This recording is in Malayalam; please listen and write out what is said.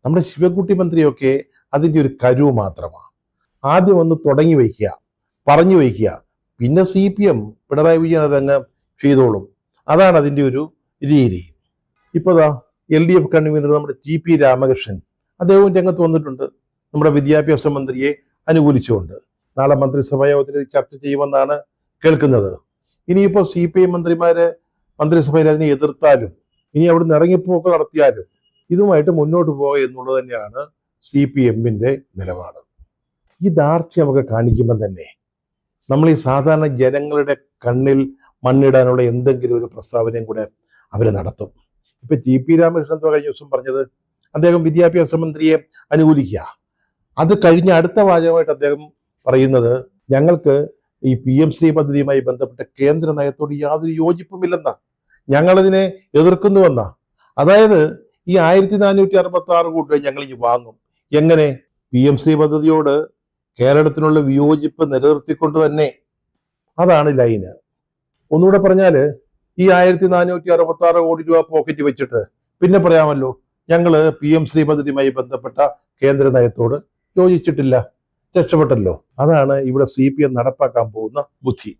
നമ്മുടെ ശിവൻകുട്ടി മന്ത്രിയൊക്കെ അതിൻ്റെ ഒരു കരുവ് മാത്രമാണ്. ആദ്യം ഒന്ന് തുടങ്ങി വയ്ക്കുക, പറഞ്ഞു വയ്ക്കുക, പിന്നെ CPM പിണറായി വിജയൻ അതങ്ങ് ചെയ്തോളും. അതാണ് അതിൻ്റെ ഒരു രീതി. ഇപ്പോൾ LDF കൺവീനർ നമ്മുടെ TP രാമകൃഷ്ണൻ അദ്ദേഹവും രംഗത്ത് വന്നിട്ടുണ്ട്, നമ്മുടെ വിദ്യാഭ്യാസ മന്ത്രിയെ അനുകൂലിച്ചുകൊണ്ട്. നാളെ മന്ത്രിസഭാ യോഗത്തിൽ ചർച്ച ചെയ്യുമെന്നാണ് കേൾക്കുന്നത്. ഇനിയിപ്പോൾ CPI മന്ത്രിമാര് മന്ത്രിസഭയിൽ അതിനെ എതിർത്താലും ഇനി അവിടുന്ന് ഇറങ്ങിപ്പോക്ക് നടത്തിയാലും ഇതുമായിട്ട് മുന്നോട്ട് പോകുക എന്നുള്ളത് തന്നെയാണ് CPM-ന്റെ നിലപാട്. ഈ ദാർഢ്യമൊക്കെ കാണിക്കുമ്പോൾ തന്നെ നമ്മൾ ഈ സാധാരണ ജനങ്ങളുടെ കണ്ണിൽ മണ്ണിടാനുള്ള എന്തെങ്കിലും ഒരു പ്രസ്താവനയും കൂടെ അവർ നടത്തും. ഇപ്പൊ TP രാമകൃഷ്ണൻ കഴിഞ്ഞ ദിവസം പറഞ്ഞത് അദ്ദേഹം വിദ്യാഭ്യാസ മന്ത്രിയെ അനുകൂലിക്കുക. അത് കഴിഞ്ഞ അടുത്ത വാചകമായിട്ട് അദ്ദേഹം പറയുന്നത് ഞങ്ങൾക്ക് ഈ PM-ശ്രീ പദ്ധതിയുമായി ബന്ധപ്പെട്ട കേന്ദ്ര നയത്തോട് യാതൊരു യോജിപ്പുമില്ലെന്നാ, ഞങ്ങളതിനെ എതിർക്കുന്നുവെന്നാ. അതായത് ഈ 1466 കോടി ഞങ്ങൾ ഇനി വാങ്ങും. എങ്ങനെ? PM-ശ്രീ പദ്ധതിയോട് കേരളത്തിനുള്ള വിയോജിപ്പ് നിലനിർത്തിക്കൊണ്ട് തന്നെ. അതാണ് ലൈന്. ഒന്നുകൂടെ പറഞ്ഞാല് ഈ 1466 കോടി രൂപ പോക്കറ്റ് വെച്ചിട്ട് പിന്നെ പറയാമല്ലോ ഞങ്ങൾ PM-ശ്രീ പദ്ധതിയുമായി ബന്ധപ്പെട്ട കേന്ദ്ര നയത്തോട് യോജിച്ചിട്ടില്ല, രക്ഷപ്പെട്ടല്ലോ. അതാണ് ഇവിടെ CPM നടപ്പാക്കാൻ പോകുന്ന ബുദ്ധി.